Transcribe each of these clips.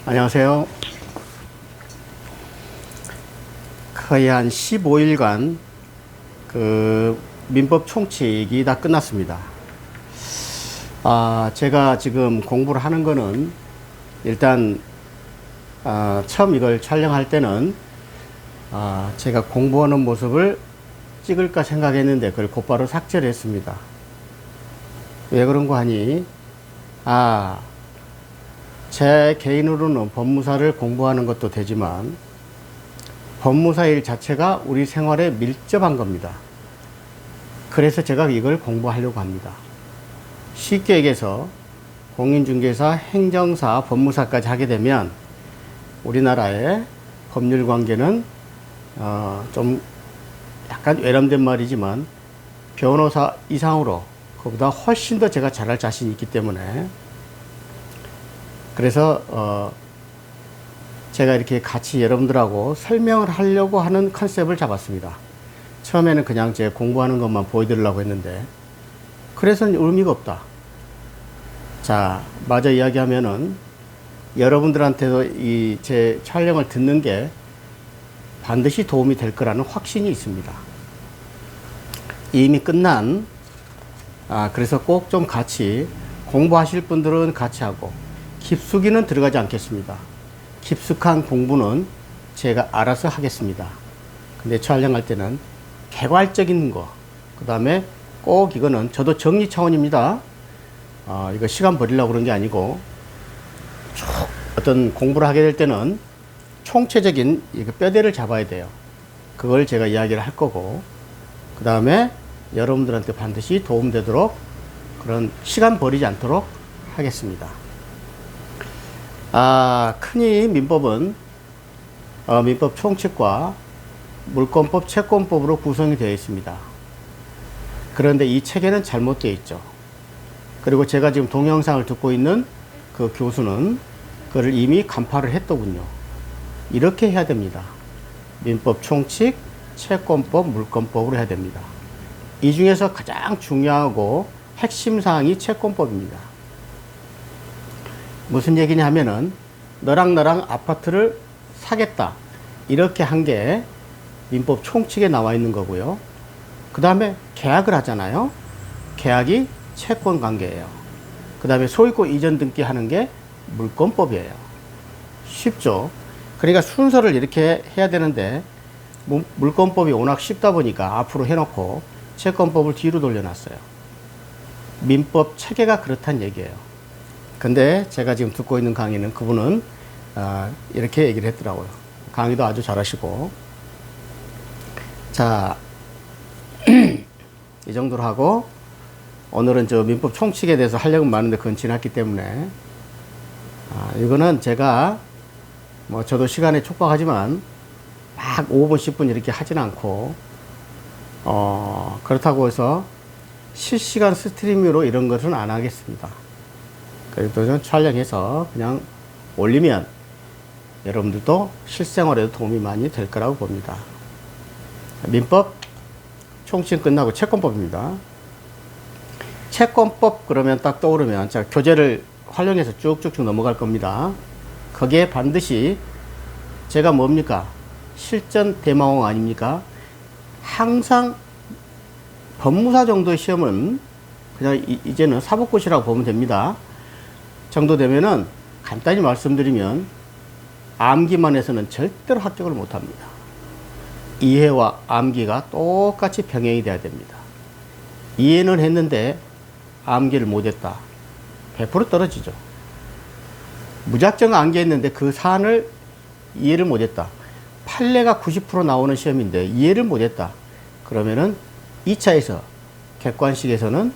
안녕하세요. 거의 한 15일간 민법 총칙이 다 끝났습니다. 제가 지금 공부를 하는 거는 일단 처음 이걸 촬영할 때는 제가 공부하는 모습을 찍을까 생각했는데 그걸 곧바로 삭제를 했습니다. 왜 그런가 하니 제 개인으로는 법무사를 공부하는 것도 되지만 법무사 일 자체가 우리 생활에 밀접한 겁니다. 그래서 제가 이걸 공부하려고 합니다. 쉽게 얘기해서 공인중개사, 행정사, 법무사까지 하게 되면 우리나라의 법률 관계는 좀 약간 외람된 말이지만 변호사 이상으로 그보다 훨씬 더 제가 잘할 자신이 있기 때문에 그래서 제가 이렇게 같이 여러분들하고 설명을 하려고 하는 컨셉을 잡았습니다. 처음에는 그냥 제 공부하는 것만 보여드리려고 했는데 그래서 의미가 없다. 자, 마저 이야기하면은 여러분들한테도 이 제 촬영을 듣는 게 반드시 도움이 될 거라는 확신이 있습니다. 이미 끝난 그래서 꼭 좀 같이 공부하실 분들은 같이 하고 깊숙이는 들어가지 않겠습니다. 깊숙한 공부는 제가 알아서 하겠습니다. 근데 촬영할 때는 개괄적인 거, 그 다음에 꼭 이거는 저도 정리 차원입니다. 이거 시간 버리려고 그런 게 아니고 쭉 어떤 공부를 하게 될 때는 총체적인 뼈대를 잡아야 돼요. 그걸 제가 이야기를 할 거고 그 다음에 여러분들한테 반드시 도움되도록 그런 시간 버리지 않도록 하겠습니다. 흔히 민법은 민법 총칙과 물권법, 채권법으로 구성이 되어 있습니다. 그런데 이 책에는 잘못되어 있죠. 그리고 제가 지금 동영상을 듣고 있는 그 교수는 그걸 이미 간파를 했더군요. 이렇게 해야 됩니다. 민법 총칙, 채권법, 물권법으로 해야 됩니다. 이 중에서 가장 중요하고 핵심 사항이 채권법입니다. 무슨 얘기냐 하면은 너랑 나랑 아파트를 사겠다 이렇게 한 게 민법 총칙에 나와 있는 거고요. 그 다음에 계약을 하잖아요. 계약이 채권 관계예요. 그 다음에 소유권 이전 등기 하는 게 물권법이에요. 쉽죠? 그러니까 순서를 이렇게 해야 되는데 물권법이 워낙 쉽다 보니까 앞으로 해놓고 채권법을 뒤로 돌려놨어요. 민법 체계가 그렇단 얘기예요. 근데 제가 지금 듣고 있는 강의는 그분은 이렇게 얘기를 했더라고요. 강의도 아주 잘하시고. 자, 이 정도로 하고 오늘은 저 민법 총칙에 대해서 하려고 많은데 그건 지났기 때문에 이거는 제가 뭐 저도 시간에 촉박하지만 막 5분 10분 이렇게 하진 않고 그렇다고 해서 실시간 스트리밍으로 이런 것은 안 하겠습니다. 그래도 좀 촬영해서 그냥 올리면 여러분들도 실생활에도 도움이 많이 될 거라고 봅니다. 민법 총칙 끝나고 채권법입니다. 채권법 그러면 딱 떠오르면 제가 교재를 활용해서 쭉쭉쭉 넘어갈 겁니다. 거기에 반드시 제가 뭡니까? 실전 대마왕 아닙니까? 항상 법무사 정도의 시험은 그냥 이제는 사법고시라고 보면 됩니다. 정도 되면은 간단히 말씀드리면 암기만 해서는 절대로 합격을 못 합니다. 이해와 암기가 똑같이 병행이 돼야 됩니다. 이해는 했는데 암기를 못했다. 100% 떨어지죠. 무작정 암기했는데 그 사안을 이해를 못했다. 판례가 90% 나오는 시험인데 이해를 못했다. 그러면은 2차에서 객관식에서는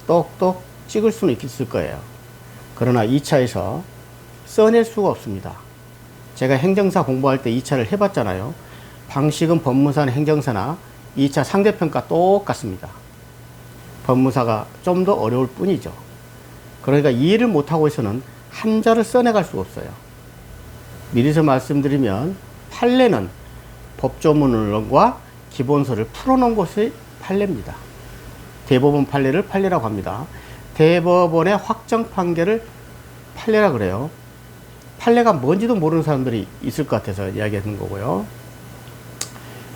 똑똑 찍을 수는 있을 거예요. 그러나 2차에서 써낼 수가 없습니다. 제가 행정사 공부할 때 2차를 해봤잖아요. 방식은 법무사나 행정사나 2차 상대평가 똑같습니다. 법무사가 좀 더 어려울 뿐이죠. 그러니까 이해를 못하고 있어서는 한자를 써내갈 수가 없어요. 미리서 말씀드리면 판례는 법조문과 기본서를 풀어놓은 것이 판례입니다. 대법원 판례를 판례라고 합니다. 대법원의 확정 판결을 판례라 그래요. 판례가 뭔지도 모르는 사람들이 있을 것 같아서 이야기하는 거고요.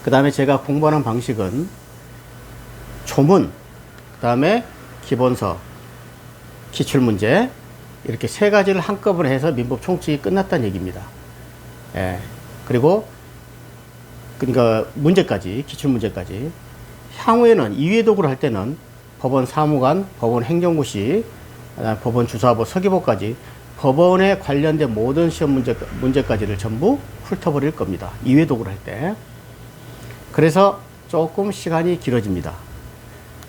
그 다음에 제가 공부하는 방식은 조문, 그 다음에 기본서, 기출문제 이렇게 세 가지를 한꺼번에 해서 민법 총칙이 끝났다는 얘기입니다. 예. 그리고 그러니까 문제까지, 기출문제까지. 향후에는 이외 도구를 할 때는 법원 사무관, 법원 행정고시, 법원 주사부, 서기법까지 법원에 관련된 모든 시험 문제까지를 전부 훑어버릴 겁니다. 이외 도구를 할 때. 그래서 조금 시간이 길어집니다.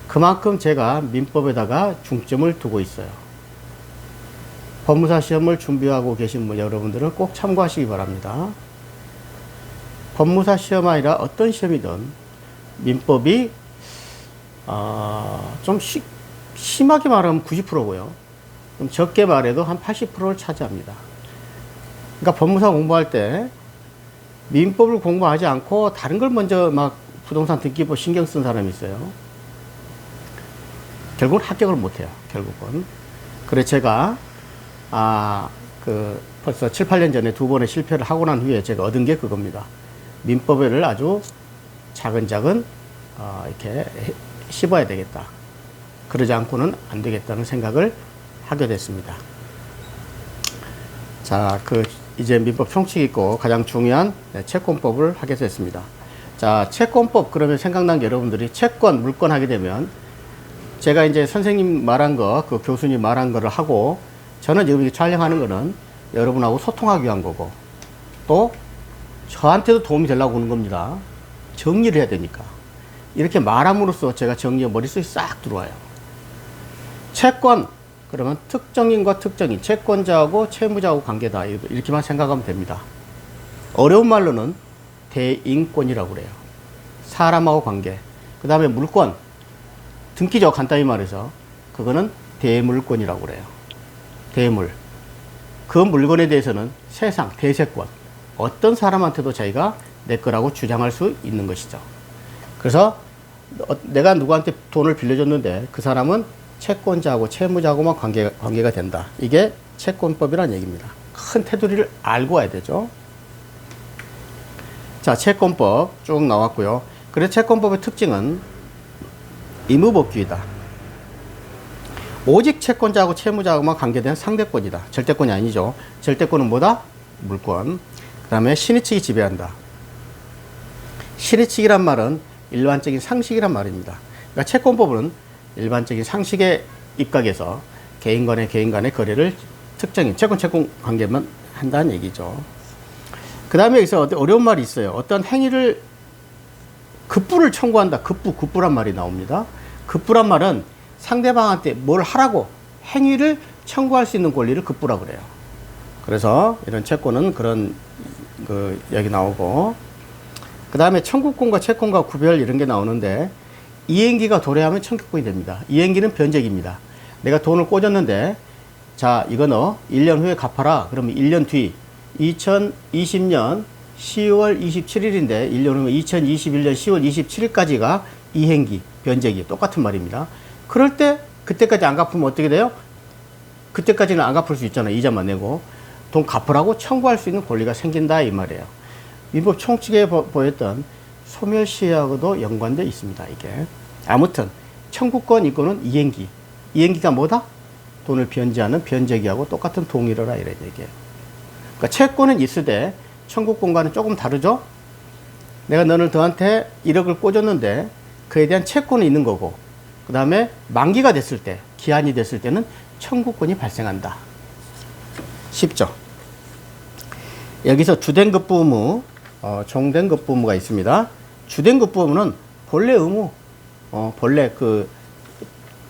그만큼 제가 민법에다가 중점을 두고 있어요. 법무사 시험을 준비하고 계신 여러분들은 꼭 참고하시기 바랍니다. 법무사 시험 아니라 어떤 시험이든 민법이 좀 심하게 말하면 90%고요. 좀 적게 말해도 한 80%를 차지합니다. 그러니까 법무사 공부할 때 민법을 공부하지 않고 다른 걸 먼저 막 부동산 등기부 신경 쓴 사람이 있어요. 결국은 합격을 못해요. 결국은. 그래서 제가 벌써 7, 8년 전에 2번의 실패를 하고 난 후에 제가 얻은 게 그겁니다. 민법을 아주 차근차근 이렇게 씹어야 되겠다. 그러지 않고는 안 되겠다는 생각을 하게 됐습니다. 자, 이제 민법 총칙이 있고 가장 중요한 채권법을 하게 됐습니다. 자, 채권법 그러면 생각난 게 여러분들이 채권, 물권 하게 되면 제가 이제 선생님 말한 거, 그 교수님 말한 거를 하고 저는 지금 촬영하는 거는 여러분하고 소통하기 위한 거고 또 저한테도 도움이 되려고 하는 겁니다. 정리를 해야 되니까. 이렇게 말함으로써 제가 정리가 머릿속에 싹 들어와요. 채권, 그러면 특정인과 특정인, 채권자하고 채무자하고 관계다. 이렇게만 생각하면 됩니다. 어려운 말로는 대인권이라고 그래요. 사람하고 관계. 그 다음에 물권, 등기죠. 간단히 말해서. 그거는 대물권이라고 그래요. 대물. 그 물건에 대해서는 세상, 대세권. 어떤 사람한테도 자기가 내 거라고 주장할 수 있는 것이죠. 그래서 내가 누구한테 돈을 빌려줬는데 그 사람은 채권자하고 채무자하고만 관계가 된다. 이게 채권법이라는 얘기입니다. 큰 테두리를 알고 와야 되죠. 자, 채권법 쭉 나왔고요. 그래서 채권법의 특징은 의무법규이다. 오직 채권자하고 채무자하고만 관계된 상대권이다. 절대권이 아니죠. 절대권은 뭐다? 물권. 그 다음에 신의칙이 지배한다. 신의칙이란 말은 일반적인 상식이란 말입니다. 그러니까 채권법은 일반적인 상식에 입각해서 개인 간의 거래를 특정인 채권 관계만 한다는 얘기죠. 그 다음에 여기서 어려운 말이 있어요. 어떤 행위를 급부를 청구한다. 급부란 말이 나옵니다. 급부란 말은 상대방한테 뭘 하라고 행위를 청구할 수 있는 권리를 급부라고 그래요. 그래서 이런 채권은 그런 여기 나오고, 그 다음에 청구권과 채권과 구별 이런 게 나오는데, 이행기가 도래하면 청구권이 됩니다. 이행기는 변제기입니다. 내가 돈을 꽂았는데, 자, 이거 너 1년 후에 갚아라. 그러면 1년 뒤 2020년 10월 27일인데 1년 후면 2021년 10월 27일까지가 이행기, 변제기 똑같은 말입니다. 그럴 때 그때까지 안 갚으면 어떻게 돼요? 그때까지는 안 갚을 수 있잖아요. 이자만 내고. 돈 갚으라고 청구할 수 있는 권리가 생긴다 이 말이에요. 민법 총칙에 보였던 소멸시효하고도 연관되어 있습니다. 이게. 아무튼 청구권 이거는 이행기. 이행기가 뭐다? 돈을 변제하는 변제기하고 똑같은 동일어라 이런 얘기예요. 그러니까 채권은 있으되 청구권과는 조금 다르죠? 내가 너한테 1억을 꽂았는데 그에 대한 채권은 있는 거고, 그 다음에 만기가 됐을 때, 기한이 됐을 때는 청구권이 발생한다. 쉽죠? 여기서 주된 급부 의무, 종된 급부 의무가 있습니다. 주된 급부 의무는 본래 의무, 본래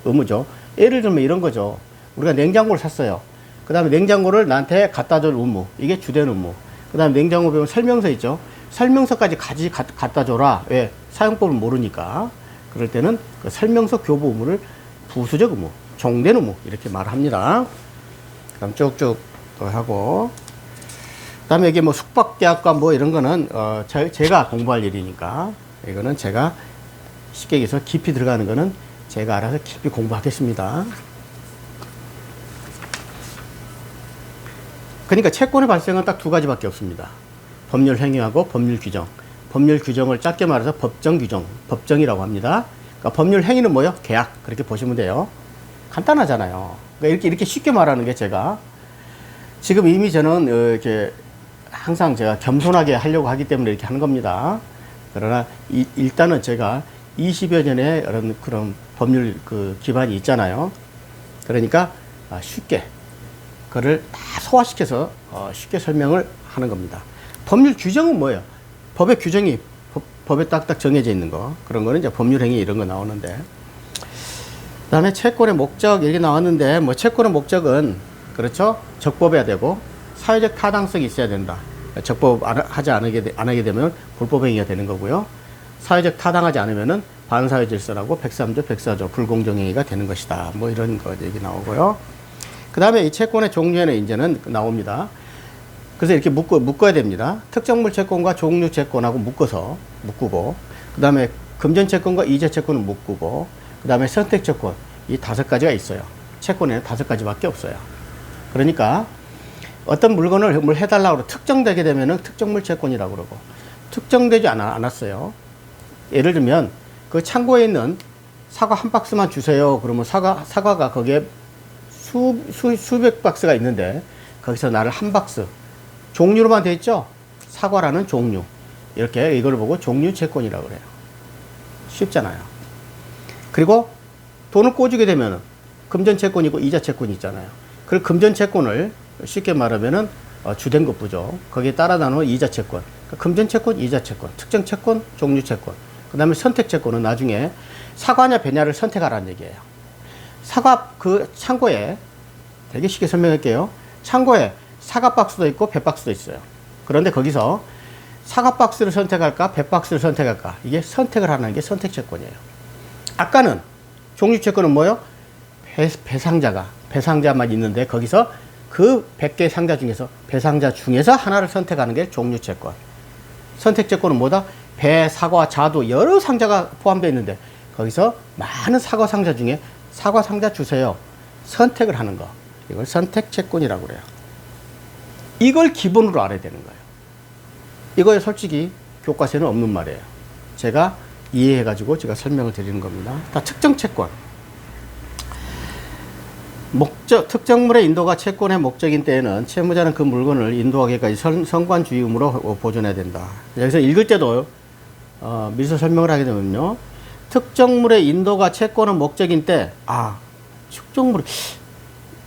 의무죠. 예를 들면 이런 거죠. 우리가 냉장고를 샀어요. 그 다음에 냉장고를 나한테 갖다 줄 의무. 이게 주된 의무. 그 다음에 냉장고 배우면 설명서 있죠. 설명서까지 갖다 줘라. 왜? 사용법을 모르니까. 그럴 때는 그 설명서 교부 의무를 부수적 의무, 종된 의무 이렇게 말합니다. 그럼 쭉쭉 또 하고, 그 다음에 여기 뭐 숙박계약과 뭐 이런 거는 제가 공부할 일이니까 이거는 제가 쉽게 얘기해서 깊이 들어가는 거는 제가 알아서 깊이 공부하겠습니다. 그러니까 채권의 발생은 딱 두 가지밖에 없습니다. 법률 행위하고 법률 규정. 법률 규정을 짧게 말해서 법정 규정, 법정이라고 합니다. 그러니까 법률 행위는 뭐요? 계약. 그렇게 보시면 돼요. 간단하잖아요. 그러니까 이렇게 쉽게 말하는 게 제가 지금 이미 저는 이렇게 항상 제가 겸손하게 하려고 하기 때문에 이렇게 하는 겁니다. 그러나 일단은 제가 20여 년의 그런 법률 그 기반이 있잖아요. 그러니까 쉽게 그거를 다 소화시켜서 쉽게 설명을 하는 겁니다. 법률 규정은 뭐예요? 법의 규정이 법에 딱딱 정해져 있는 거. 그런 거는 이제 법률행위 이런 거 나오는데. 그 다음에 채권의 목적 얘기 나왔는데, 뭐 채권의 목적은, 그렇죠? 적법해야 되고, 사회적 타당성이 있어야 된다. 적법하지 않게 되면 불법행위가 되는 거고요. 사회적 타당하지 않으면은 반사회 질서라고 103조, 104조 불공정행위가 되는 것이다. 뭐 이런 거 얘기 나오고요. 그 다음에 이 채권의 종류에는 이제는 나옵니다. 그래서 이렇게 묶어야 됩니다. 특정물 채권과 종류 채권하고 묶고, 그 다음에 금전 채권과 이자 채권은 묶고, 그 다음에 선택 채권, 이 5가지가 있어요. 채권에는 5가지밖에 없어요. 그러니까 어떤 물건을 뭘 해달라고 그러고 특정되게 되면은 특정물 채권이라고 그러고, 특정되지 않았어요. 예를 들면 그 창고에 있는 사과 한 박스만 주세요. 그러면 사과가 거기에 수백 박스가 있는데 거기서 나를 한 박스 종류로만 되어 있죠. 사과라는 종류. 이렇게 이걸 보고 종류 채권이라고 그래요. 쉽잖아요. 그리고 돈을 꽂주게 되면 금전 채권이고 이자 채권이 있잖아요. 그 금전 채권을 쉽게 말하면은 주된 것부죠. 거기에 따라 나누는 이자 채권. 그러니까 금전 채권, 이자 채권, 특정 채권, 종류 채권. 그 다음에 선택 채권은 나중에 사과냐 배냐를 선택하라는 얘기예요. 사과 그 창고에 되게 쉽게 설명할게요. 창고에 사과 박스도 있고 배 박스도 있어요. 그런데 거기서 사과 박스를 선택할까 배 박스를 선택할까, 이게 선택을 하는 게 선택 채권이에요. 아까는 종류 채권은 뭐요? 배상자만 있는데 거기서 그 100개 상자 중에서 배상자 중에서 하나를 선택하는 게 종류 채권. 선택 채권은 뭐다? 배, 사과, 자두 여러 상자가 포함되어 있는데 거기서 많은 사과 상자 중에 사과 상자 주세요. 선택을 하는 거. 이걸 선택 채권이라고 그래요. 이걸 기본으로 알아야 되는 거예요. 이거에 솔직히 교과서에는 없는 말이에요. 제가 이해해가지고 제가 설명을 드리는 겁니다. 다 특정 채권. 특정물의 인도가 채권의 목적인 때에는 채무자는 그 물건을 인도하기까지 선관주의 의무로 보존해야 된다. 여기서 읽을 때도 미처 설명을 하게 되면요. 특정물의 인도가 채권의 목적인 때,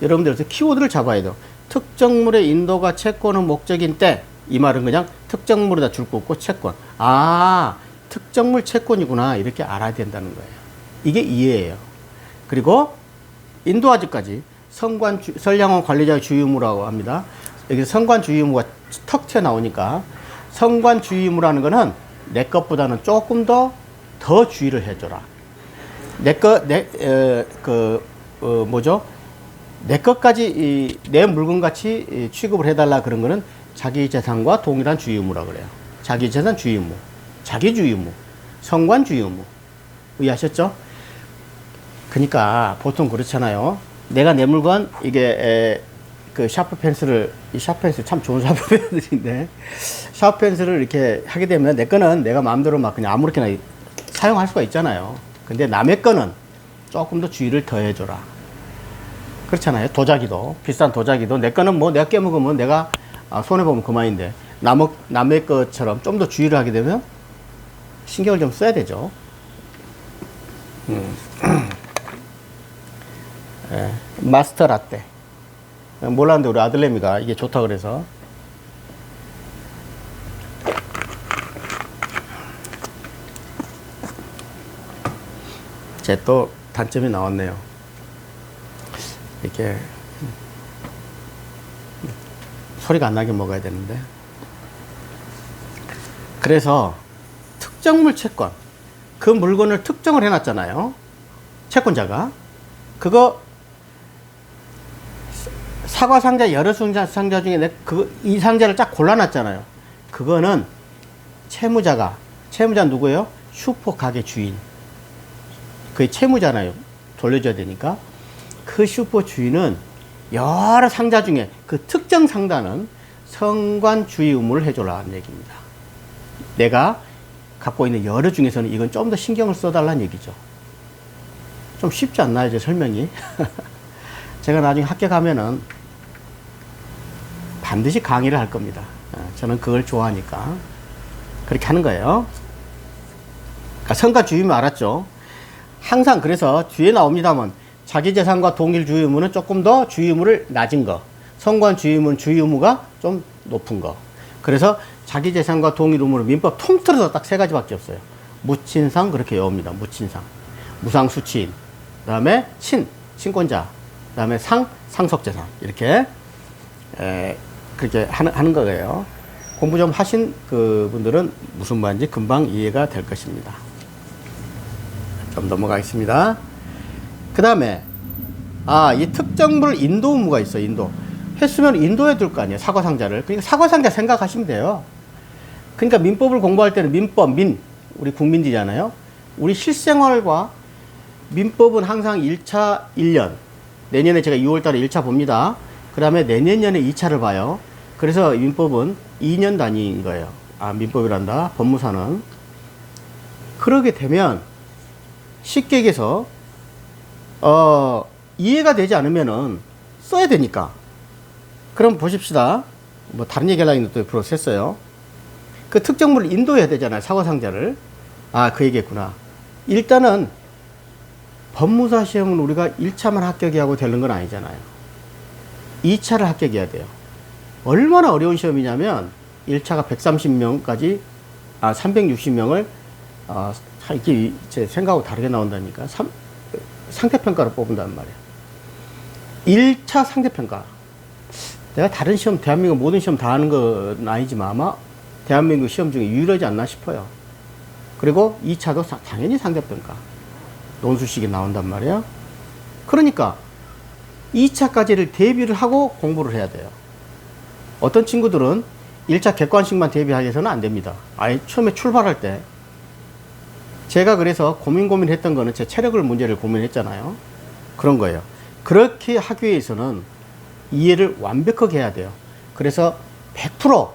여러분들 그래서 키워드를 잡아야 돼요. 특정물의 인도가 채권의 목적인 때, 이 말은 그냥 특정물에다 줄 거 없고 채권. 특정물 채권이구나. 이렇게 알아야 된다는 거예요. 이게 이해예요. 그리고 인도하지까지 선량원 관리자의 주의 의무라고 합니다. 여기서 선관주의 의무가 턱 튀어나오니까 선관주의 의무라는 거는 내 것보다는 조금 더 주의를 해줘라. 내 것까지 내 물건같이 취급을 해달라 그런 거는 자기 재산과 동일한 주의 의무라고 그래요. 자기 재산 주의 의무, 자기 주의 의무, 선관주의 의무. 이해하셨죠? 그러니까 보통 그렇잖아요. 내가 내 물건 이게 그 샤프 펜슬을, 이 샤프 펜슬 참 좋은 샤프 펜슬인데 샤프 펜슬을 이렇게 하게 되면 내 거는 내가 마음대로 막 그냥 아무렇게나 사용할 수가 있잖아요. 근데 남의 거는 조금 더 주의를 더 해줘라. 그렇잖아요. 도자기도, 비싼 도자기도 내 거는 뭐 내가 깨먹으면 내가 손해보면 그만인데 남의 것처럼 좀 더 주의를 하게 되면 신경을 좀 써야 되죠. 예, 마스터 라떼. 몰랐는데 우리 아들내미가 이게 좋다 그래서. 제 또 단점이 나왔네요. 이렇게 소리가 안 나게 먹어야 되는데. 그래서 특정물 채권, 그 물건을 특정을 해놨잖아요. 채권자가. 그거 사과 상자 여러 상자 중에 이 상자를 쫙 골라놨잖아요. 그거는 채무자 누구예요? 슈퍼 가게 주인. 그게 채무잖아요. 돌려줘야 되니까. 그 슈퍼 주인은 여러 상자 중에 그 특정 상자는 성관 주의 의무를 해줘라는 얘기입니다. 내가 갖고 있는 여러 중에서는 이건 좀 더 신경을 써달라는 얘기죠. 좀 쉽지 않나요, 제 설명이? 제가 나중에 학교 가면은 반드시 강의를 할 겁니다. 저는 그걸 좋아하니까. 그렇게 하는 거예요. 그러니까 성관 주의 의무 알았죠? 항상 그래서 뒤에 나옵니다만 자기 재산과 동일 주의 의무는 조금 더 주의 의무를 낮은 거. 성관 주의 의무는 주의 의무가 좀 높은 거. 그래서 자기 재산과 동일 의무는 민법 통틀어서 딱 세 가지밖에 없어요. 무친상 그렇게 외웁니다. 무친상. 무상수취인. 그 다음에 친권자. 그 다음에 상속재산. 이렇게 그렇게 하는 거예요. 공부 좀 하신 그 분들은 무슨 말인지 금방 이해가 될 것입니다. 좀 넘어가겠습니다. 그 다음에 이 특정물 인도 의무가 있어. 인도 했으면 인도에 둘 거 아니에요. 사과상자를. 그러니까 사과상자 생각하시면 돼요. 그러니까 민법을 공부할 때는 우리 국민들이잖아요. 우리 실생활과 민법은 항상 1차 1년, 내년에 제가 6월 달에 1차 봅니다. 그 다음에 내년에 2차를 봐요. 그래서 민법은 2년 단위인 거예요. 민법이란다. 법무사는. 그러게 되면 쉽게 얘기해서 이해가 되지 않으면은 써야 되니까. 그럼 보십시다. 뭐 다른 얘기 하려고 했는데 또 프로세스 했어요. 그 특정물을 인도해야 되잖아요. 사과상자를. 그 얘기했구나. 일단은 법무사 시험은 우리가 1차만 합격하고 되는 건 아니잖아요. 2차를 합격해야 돼요. 얼마나 어려운 시험이냐면 1차가 130명까지 360명을 이게 제 생각하고 다르게 나온다니까. 상대평가로 뽑는단 말이에요. 1차 상대평가. 내가 다른 시험, 대한민국 모든 시험 다 하는 건 아니지만 아마 대한민국 시험 중에 유일하지 않나 싶어요. 그리고 2차도 당연히 상대평가. 논술식이 나온단 말이에요. 그러니까 2차까지를 대비를 하고 공부를 해야 돼요. 어떤 친구들은 1차 객관식만 대비하게서는 안 됩니다. 처음에 출발할 때. 제가 그래서 고민했던 거는 제 체력을 문제를 고민했잖아요. 그런 거예요. 그렇게 하기 위해서는 이해를 완벽하게 해야 돼요. 그래서 100%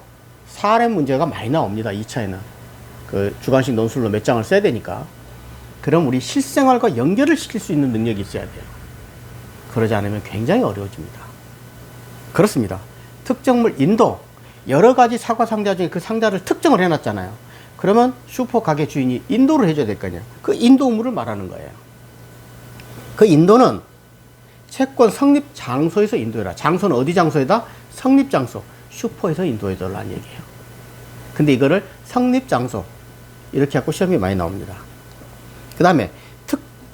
사례 문제가 많이 나옵니다. 2차에는. 그 주관식 논술로 몇 장을 써야 되니까. 그럼 우리 실생활과 연결을 시킬 수 있는 능력이 있어야 돼요. 그러지 않으면 굉장히 어려워집니다. 그렇습니다. 특정물 인도. 여러 가지 사과 상자 중에 그 상자를 특정을 해놨잖아요. 그러면 슈퍼 가게 주인이 인도를 해줘야 될 거 아니에요. 그 인도 의무를 말하는 거예요. 그 인도는 채권 성립 장소에서 인도해라. 장소는 어디 장소에다? 성립 장소. 슈퍼에서 인도해달라는 얘기예요. 근데 이거를 성립 장소. 이렇게 하고 시험이 많이 나옵니다. 그 다음에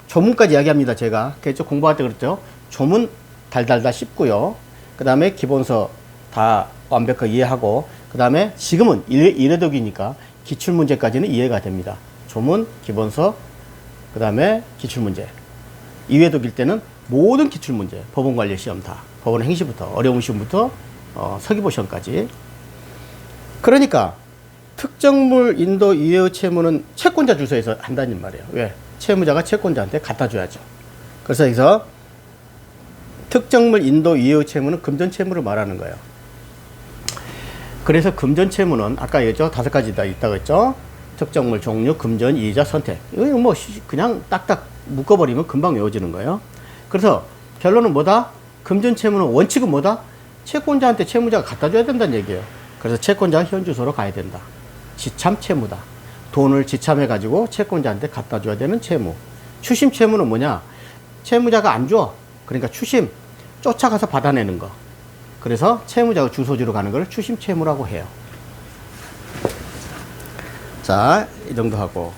조문까지 이야기합니다. 제가. 그랬죠? 공부할 때 그랬죠? 조문 달달달 씹고요. 그 다음에 기본서 다 완벽하게 이해하고, 그 다음에 지금은 이래독이니까 기출문제까지는 이해가 됩니다. 조문, 기본서, 그 다음에 기출문제. 이외독일 때는 모든 기출문제, 법원관리시험 다. 법원 행시부터, 어려운 시험부터 서기보 시험까지. 그러니까 특정물 인도 이외의 채무는 채권자 주소에서 한다는 말이에요. 왜? 채무자가 채권자한테 갖다 줘야죠. 그래서 여기서 특정물 인도 이외의 채무는 금전 채무를 말하는 거예요. 그래서 금전 채무는 아까 얘기했죠. 5가지 다 있다고 했죠. 특정물 종류, 금전, 이자, 선택. 이거 뭐 그냥 딱딱 묶어버리면 금방 외워지는 거예요. 그래서 결론은 뭐다? 금전 채무는 원칙은 뭐다? 채권자한테 채무자가 갖다 줘야 된다는 얘기예요. 그래서 채권자가 현 주소로 가야 된다. 지참 채무다. 돈을 지참해 가지고 채권자한테 갖다 줘야 되는 채무. 추심 채무는 뭐냐? 채무자가 안 줘. 그러니까 추심 쫓아가서 받아내는 거. 그래서 채무자가 주소지로 가는 걸 추심 채무라고 해요. 자, 이 정도 하고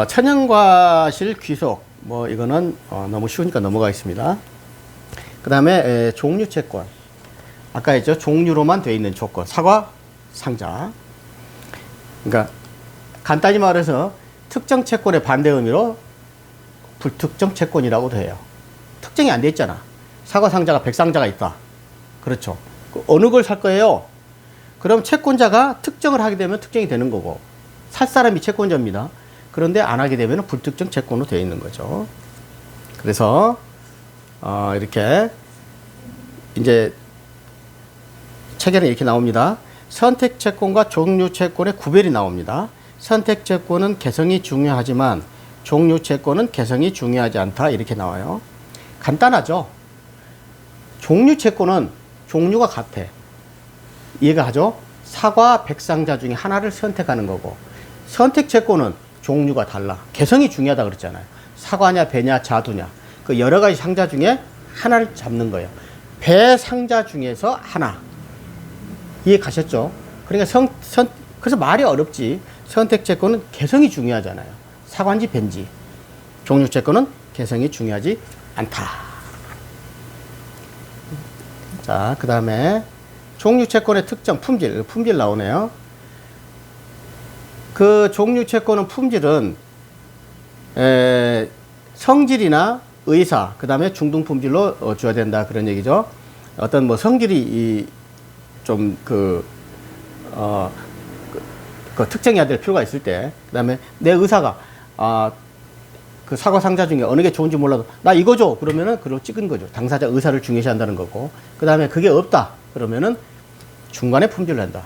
천연과실 귀속. 뭐 이거는 너무 쉬우니까 넘어가겠습니다. 그 다음에 종류 채권. 아까 했죠. 종류로만 되어 있는 조건. 사과, 상자. 그러니까 간단히 말해서 특정 채권의 반대 의미로 불특정 채권이라고도 해요. 특정이 안 돼 있잖아. 사과 상자가 100상자가 있다. 그렇죠. 어느 걸 살 거예요? 그럼 채권자가 특정을 하게 되면 특정이 되는 거고, 살 사람이 채권자입니다. 그런데 안 하게 되면 불특정 채권으로 되어 있는 거죠. 그래서 이렇게 이제 책에는 이렇게 나옵니다. 선택채권과 종류채권의 구별이 나옵니다. 선택채권은 개성이 중요하지만 종류채권은 개성이 중요하지 않다. 이렇게 나와요. 간단하죠? 종류채권은 종류가 같아. 이해가 가죠? 사과, 백상자 중에 하나를 선택하는 거고, 선택채권은 종류가 달라. 개성이 중요하다 그랬잖아요. 사과냐, 배냐, 자두냐. 그 여러 가지 상자 중에 하나를 잡는 거예요. 배 상자 중에서 하나. 이해 가셨죠? 그러니까 그래서 말이 어렵지. 선택채권은 개성이 중요하잖아요. 사과인지 배인지. 종류채권은 개성이 중요하지 않다. 자, 그 다음에 종류채권의 특정, 품질 나오네요. 그 종류채권은 품질은 성질이나 의사, 그 다음에 중등품질로 줘야 된다. 그런 얘기죠. 어떤 뭐 성질이 좀 그 특정해야 될 필요가 있을 때, 그 다음에 내 의사가, 그 사과 상자 중에 어느 게 좋은지 몰라도, 나 이거 줘! 그러면은, 그걸 찍은 거죠. 당사자 의사를 중요시 한다는 거고. 그 다음에 그게 없다. 그러면은, 중간에 품질을 한다.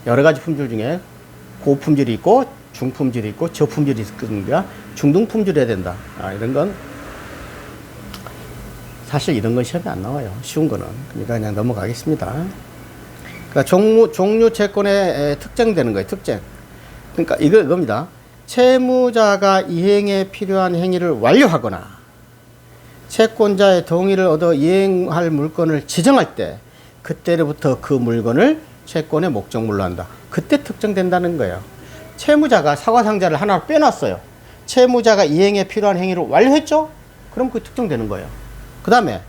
여러 가지 품질 중에 고품질이 있고, 중품질이 있고, 저품질이 있으니까, 중등품질 해야 된다. 이런 건, 사실 이런 건 시험에 안 나와요. 쉬운 거는. 그러니까 그냥 넘어가겠습니다. 그러니까 종류 채권에 특정되는 거예요. 특정. 그러니까 이겁니다. 채무자가 이행에 필요한 행위를 완료하거나 채권자의 동의를 얻어 이행할 물건을 지정할 때 그때로부터 그 물건을 채권의 목적물로 한다. 그때 특정된다는 거예요. 채무자가 사과 상자를 하나 빼놨어요. 채무자가 이행에 필요한 행위를 완료했죠? 그럼 그 특정되는 거예요. 그 다음에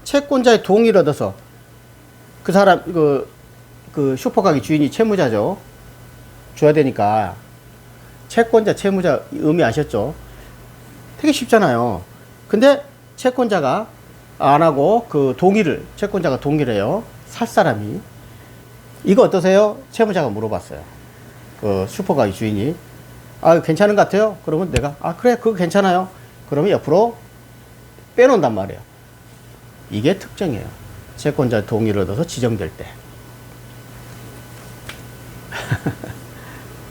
채권자의 동의를 얻어서 그 사람, 그 슈퍼가게 주인이 채무자죠. 줘야 되니까. 채권자, 채무자 의미 아셨죠? 되게 쉽잖아요. 근데 채권자가 안 하고 채권자가 동의를 해요. 살 사람이. 이거 어떠세요? 채무자가 물어봤어요. 그 슈퍼가게 주인이. 괜찮은 것 같아요? 그러면 내가, 그래, 그거 괜찮아요. 그러면 옆으로 빼놓는단 말이에요. 이게 특정이에요. 채권자의 동의를 얻어서 지정될 때.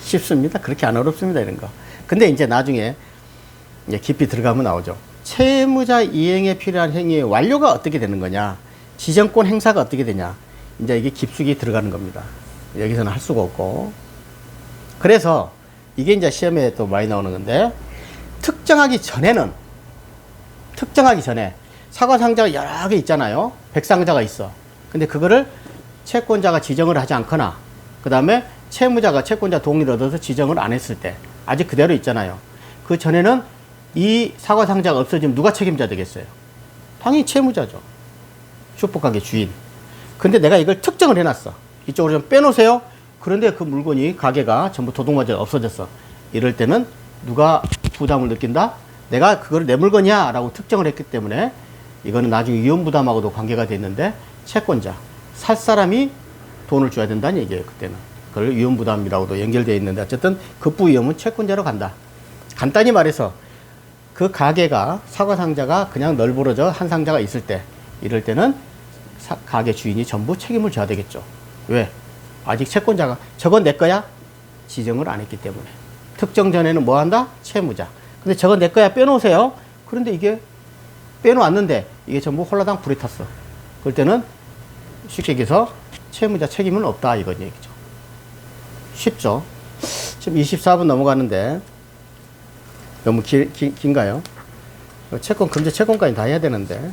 쉽습니다. 그렇게 안 어렵습니다. 이런 거. 근데 이제 나중에 이제 깊이 들어가면 나오죠. 채무자 이행에 필요한 행위의 완료가 어떻게 되는 거냐. 지정권 행사가 어떻게 되냐. 이제 이게 깊숙이 들어가는 겁니다. 여기서는 할 수가 없고. 그래서 이게 이제 시험에 또 많이 나오는 건데, 특정하기 전에 사과 상자가 여러 개 있잖아요. 백상자가 있어. 근데 그거를 채권자가 지정을 하지 않거나, 그 다음에 채무자가 채권자 동의를 얻어서 지정을 안 했을 때, 아직 그대로 있잖아요. 그 전에는 이 사과 상자가 없어지면 누가 책임자 되겠어요? 당연히 채무자죠. 슈퍼가게 주인. 근데 내가 이걸 특정을 해놨어. 이쪽으로 좀 빼놓으세요. 그런데 그 물건이, 가게가 전부 도둑맞아 없어졌어. 이럴 때는 누가 부담을 느낀다? 내가 그걸 내 물건이야 라고 특정을 했기 때문에 이거는 나중에 위험부담하고도 관계가 돼 있는데, 채권자, 살 사람이 돈을 줘야 된다는 얘기예요. 그때는 그걸 위험부담이라고도 연결되어 있는데, 어쨌든 급부위험은 채권자로 간다. 간단히 말해서 그 가게가, 사과 상자가 그냥 널브러져 한 상자가 있을 때, 이럴 때는 가게 주인이 전부 책임을 져야 되겠죠. 왜? 아직 채권자가 저건 내 거야? 지정을 안 했기 때문에. 특정 전에는 뭐 한다? 채무자. 근데 저건 내 거야, 빼놓으세요. 그런데 이게 빼놓았는데 이게 전부 홀라당 불이 탔어. 그럴 때는 쉽게 얘기해서 채무자 책임은 없다, 이건 얘기죠. 쉽죠? 지금 24분 넘어가는데 너무 긴가요? 채권, 금제 채권까지 다 해야 되는데.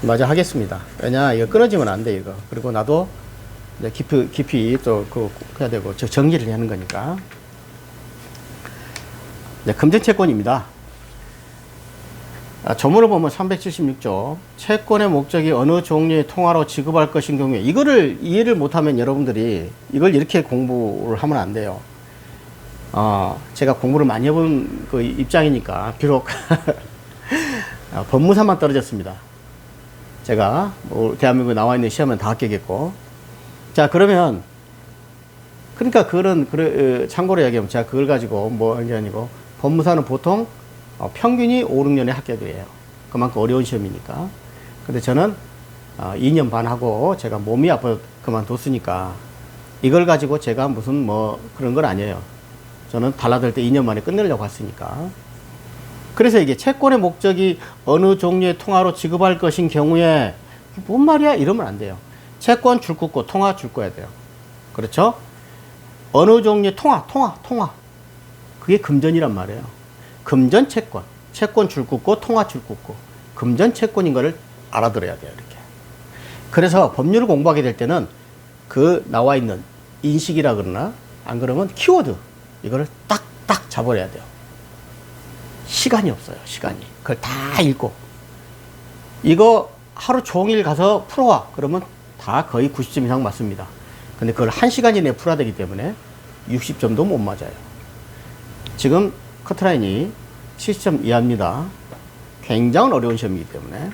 마저 하겠습니다. 왜냐, 이거 끊어지면 안 돼, 이거. 그리고 나도 이제 깊이 또 해야 되고, 정리를 하는 거니까. 네, 금전채권입니다. 조문을 보면 376조. 채권의 목적이 어느 종류의 통화로 지급할 것인 경우에, 이거를 이해를 못하면 여러분들이 이걸 이렇게 공부를 하면 안 돼요. 제가 공부를 많이 해본 그 입장이니까, 비록 법무사만 떨어졌습니다. 제가 대한민국에 나와 있는 시험은 다 합격했고. 자, 그러면 그러니까 참고로 얘기하면 제가 그걸 가지고 뭐 한 게 아니고, 법무사는 보통 평균이 5, 6년에 합격이에요. 그만큼 어려운 시험이니까. 근데 저는 2년 반 하고 제가 몸이 아파 그만뒀으니까 이걸 가지고 제가 무슨 뭐 그런 건 아니에요. 저는 달라들 때 2년 만에 끝내려고 했으니까. 그래서 이게 채권의 목적이 어느 종류의 통화로 지급할 것인 경우에 뭔 말이야? 이러면 안 돼요. 채권 줄 긋고 통화 줄 거야 돼요. 그렇죠? 어느 종류의 통화. 그게 금전이란 말이에요. 금전 채권. 채권 줄 긋고 통화 줄 긋고. 금전 채권인 거를 알아들어야 돼요. 이렇게. 그래서 법률을 공부하게 될 때는 그 나와 있는 인식이라 그러나 안 그러면 키워드 이거를 딱딱 잡아야 돼요. 시간이 없어요. 시간이. 그걸 다 읽고 이거 하루 종일 가서 풀어와 그러면 다 거의 90점 이상 맞습니다. 근데 그걸 1시간 이내에 풀어야 되기 때문에 60점도 못 맞아요. 지금 커트라인이 70점 이하입니다. 굉장히 어려운 시험이기 때문에.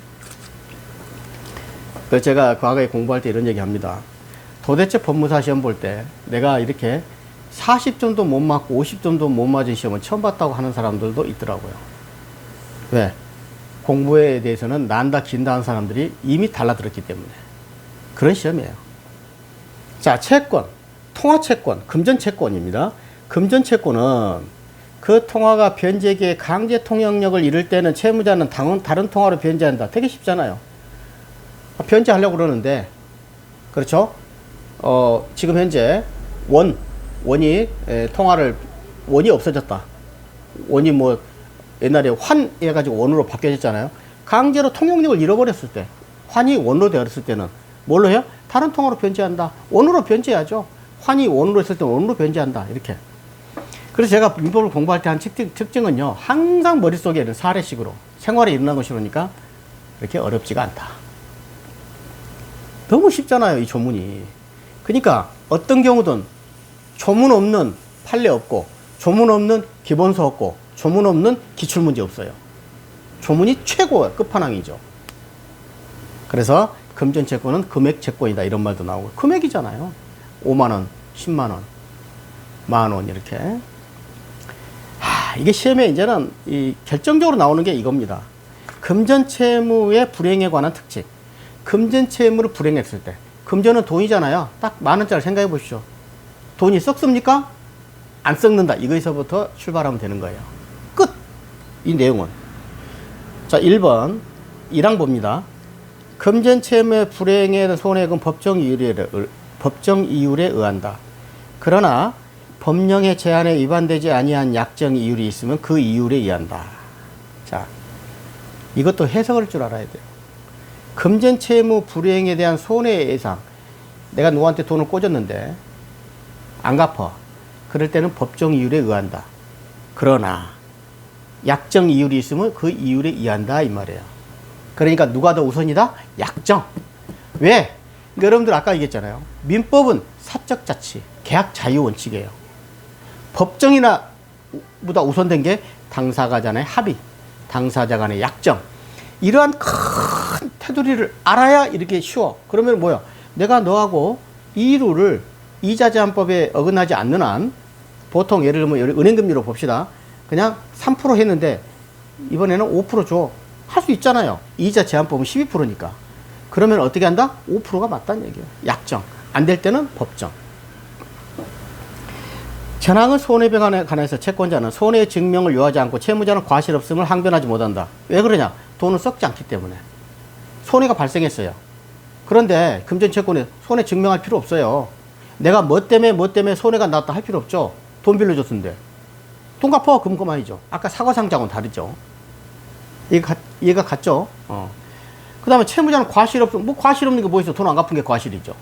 그래서 제가 과거에 공부할 때 이런 얘기 합니다. 도대체 법무사 시험 볼 때 내가 이렇게 40점도 못 맞고 50점도 못 맞은 시험은 처음 봤다고 하는 사람들도 있더라고요. 왜? 공부에 대해서는 난다 긴다 하는 사람들이 이미 달라들었기 때문에. 그런 시험이에요. 자, 채권, 통화채권, 금전채권입니다. 금전채권은 그 통화가 변제기에 강제 통용력을 이룰 때는 채무자는 다른 통화로 변제한다. 되게 쉽잖아요. 변제하려고 그러는데, 그렇죠? 지금 현재 원이 원이 없어졌다. 원이 뭐 옛날에 환 해가지고 원으로 바뀌어졌잖아요. 강제로 통용력을 잃어버렸을 때, 환이 원으로 되었을 때는 뭘로 해요? 다른 통화로 변제한다. 원으로 변제하죠. 환이 원으로 했을 때 원으로 변제한다. 이렇게. 그래서 제가 민법을 공부할 때 한 특징은요, 항상 머릿속에는 사례식으로 생활에 일어난 것이니까 이렇게 어렵지가 않다. 너무 쉽잖아요, 이 조문이. 그러니까 어떤 경우든 조문 없는 판례 없고, 조문 없는 기본서 없고, 조문 없는 기출문제 없어요. 조문이 최고 끝판왕이죠. 그래서 금전채권은 금액채권이다 이런 말도 나오고, 금액이잖아요. 5만원, 10만원, 만원 이렇게. 이게 시험에 이제는 결정적으로 나오는 게 이겁니다. 금전채무의 불행에 관한 특징. 금전채무를 불행했을 때, 금전은 돈이잖아요. 딱 만원짜리 생각해 보십시오. 돈이 썩습니까? 안 썩는다. 이거에서부터 출발하면 되는 거예요. 끝! 이 내용은. 자, 1번. 1항 봅니다. 금전채무의 불행에 대한 손해액은 법정 이율에 의한다. 그러나 법령의 제한에 위반되지 아니한 약정 이율이 있으면 그 이율에 의한다. 자, 이것도 해석할 줄 알아야 돼요. 금전채무 불이행에 대한 손해 예상. 내가 누구한테 돈을 꽂았는데 안 갚아. 그럴 때는 법정 이율에 의한다. 그러나 약정 이율이 있으면 그 이율에 의한다 이 말이에요. 그러니까 누가 더 우선이다? 약정. 왜? 그러니까 여러분들 아까 얘기했잖아요. 민법은 사적 자치, 계약 자유 원칙이에요. 법정이나 보다 우선된 게 당사자 간의 합의, 당사자 간의 약정. 이러한 큰 테두리를 알아야 이렇게 쉬워. 그러면 뭐야? 내가 너하고 이율을 이자제한법에 어긋나지 않는 한, 보통 예를 들면 은행금리로 봅시다. 그냥 3% 했는데 이번에는 5% 줘. 할 수 있잖아요. 이자 제한법은 12%니까. 그러면 어떻게 한다? 5%가 맞다는 얘기예요. 약정. 안 될 때는 법정. 전항은 손해배관에 관해서 채권자는 손해 증명을 요하지 않고 채무자는 과실 없음을 항변하지 못한다. 왜 그러냐? 돈은 썩지 않기 때문에. 손해가 발생했어요. 그런데 금전채권에 손해 증명할 필요 없어요. 내가 뭐 때문에 손해가 났다 할 필요 없죠. 돈 빌려줬는데. 돈 갚아. 그럼 그만이죠. 아까 사과상장은 다르죠. 얘가 같죠? 그 다음에 채무자는 과실 없음. 뭐 과실 없는 게 뭐 있어? 돈 안 갚은 게 과실이죠.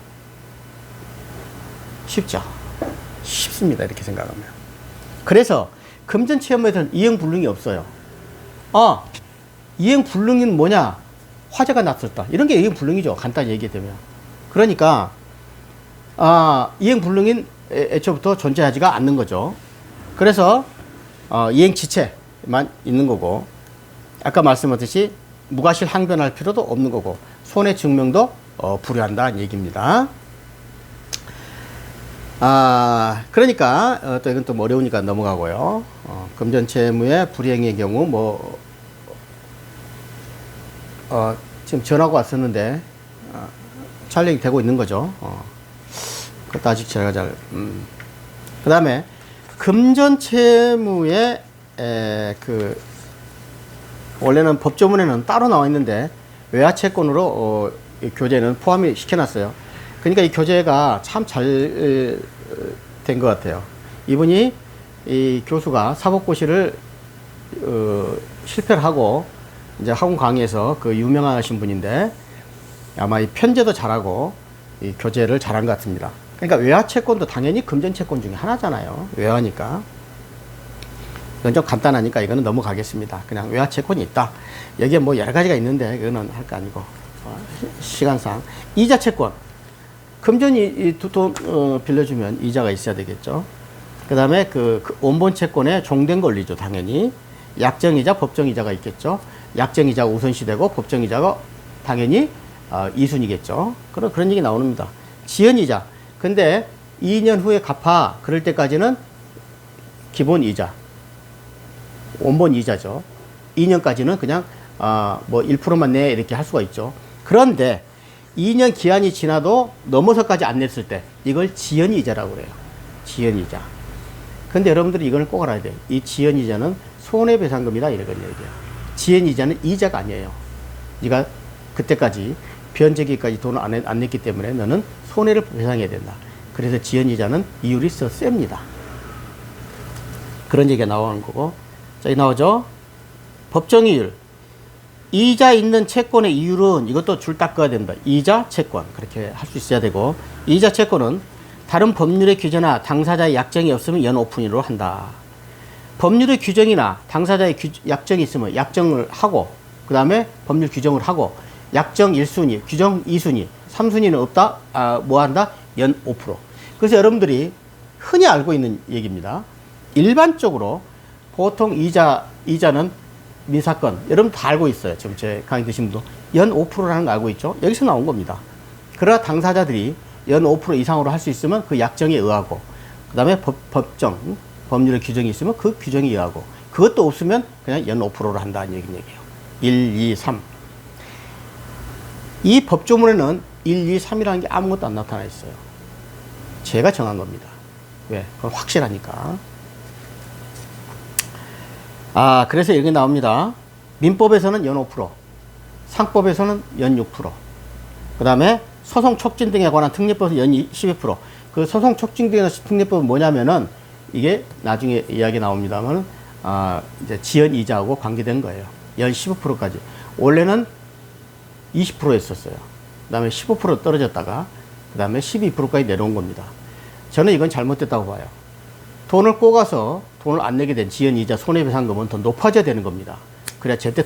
쉽죠? 쉽습니다. 이렇게 생각하면. 그래서 금전채무에서는 이행불능이 없어요. 이행불능은 뭐냐? 화재가 났었다. 이런 게 이행불능이죠. 간단히 얘기하면. 그러니까 이행불능인 애초부터 존재하지가 않는 거죠. 그래서 이행지체만 있는 거고, 아까 말씀하셨듯이 무과실 항변할 필요도 없는 거고, 손해증명도 불효한다는 얘기입니다. 그러니까 또 이건 또 어려우니까 넘어가고요. 금전채무의 불이행의 경우 지금 전화가 왔었는데, 촬영이 되고 있는 거죠. 그것도 아직 제가 그 다음에, 금전 채무에, 원래는 법조문에는 따로 나와 있는데, 외화 채권으로, 이 교재는 포함이 시켜놨어요. 그러니까 이 교재가 참 잘 된 것 같아요. 이분이, 이 교수가 사법고시를, 실패를 하고, 이제 학원 강의에서 그 유명하신 분인데, 아마 이 편제도 잘하고, 이 교재를 잘한 것 같습니다. 그러니까 외화 채권도 당연히 금전 채권 중에 하나잖아요. 외화니까. 이건 좀 간단하니까 이거는 넘어가겠습니다. 그냥 외화 채권이 있다. 여기에 뭐 여러 가지가 있는데, 그거는 할 거 아니고, 시간상. 이자 채권. 금전이 돈 빌려주면 이자가 있어야 되겠죠. 그 다음에 그 원본 채권에 종된 권리죠, 당연히. 약정이자, 법정이자가 있겠죠. 약정이자가 우선시되고 법정이자가 당연히 2순위겠죠. 그런 얘기 나옵니다. 지연이자. 근데 2년 후에 갚아. 그럴 때까지는 기본 이자. 원본 이자죠. 2년까지는 그냥 뭐 1%만 내 이렇게 할 수가 있죠. 그런데 2년 기한이 지나도 넘어서까지 안 냈을 때 이걸 지연이자라고 그래요. 지연이자. 근데 여러분들이 이걸 꼭 알아야 돼요. 이 지연이자는 손해배상금이다 이런 얘기예요. 지연이자는 이자가 아니에요. 네가 그때까지 변제기까지 돈을 안 냈기 때문에 너는 손해를 배상해야 된다. 그래서 지연이자는 이율이 더 셉니다. 그런 얘기가 나오는 거고. 자, 이 나오죠? 법정이율. 이자 있는 채권의 이율은 이것도 줄 닦아야 된다. 이자, 채권. 그렇게 할 수 있어야 되고. 이자 채권은 다른 법률의 규제나 당사자의 약정이 없으면 연 오픈으로 한다. 법률의 규정이나 당사자의 약정이 있으면 약정을 하고, 그 다음에 법률 규정을 하고, 약정 1순위, 규정 2순위, 3순위는 없다? 뭐 한다? 연 5%. 그래서 여러분들이 흔히 알고 있는 얘기입니다. 일반적으로 보통 이자는 민사건, 여러분 다 알고 있어요. 지금 제 강의 드신 분도. 연 5%라는 거 알고 있죠? 여기서 나온 겁니다. 그러나 당사자들이 연 5% 이상으로 할 수 있으면 그 약정에 의하고, 그 다음에 법정, 법률의 규정이 있으면 그 규정에 의하고, 그것도 없으면 그냥 연 5%로 한다는 얘기예요. 1, 2, 3. 이 법조문에는 1, 2, 3이라는 게 아무것도 안 나타나 있어요. 제가 정한 겁니다. 왜? 그건 확실하니까. 그래서 이렇게 나옵니다. 민법에서는 연 5%, 상법에서는 연 6%, 그 다음에 소송 촉진 등에 관한 특례법에서 연 12%. 그 소송 촉진 등의 특례법은 뭐냐면은 이게 나중에 이야기 나옵니다만, 이제 지연 이자하고 관계된 거예요. 연 15%까지. 원래는 20%였었어요. 그 다음에 15% 떨어졌다가, 그 다음에 12%까지 내려온 겁니다. 저는 이건 잘못됐다고 봐요. 돈을 꼬가서 돈을 안 내게 된 지연이자 손해배상금은 더 높아져야 되는 겁니다. 그래야 제때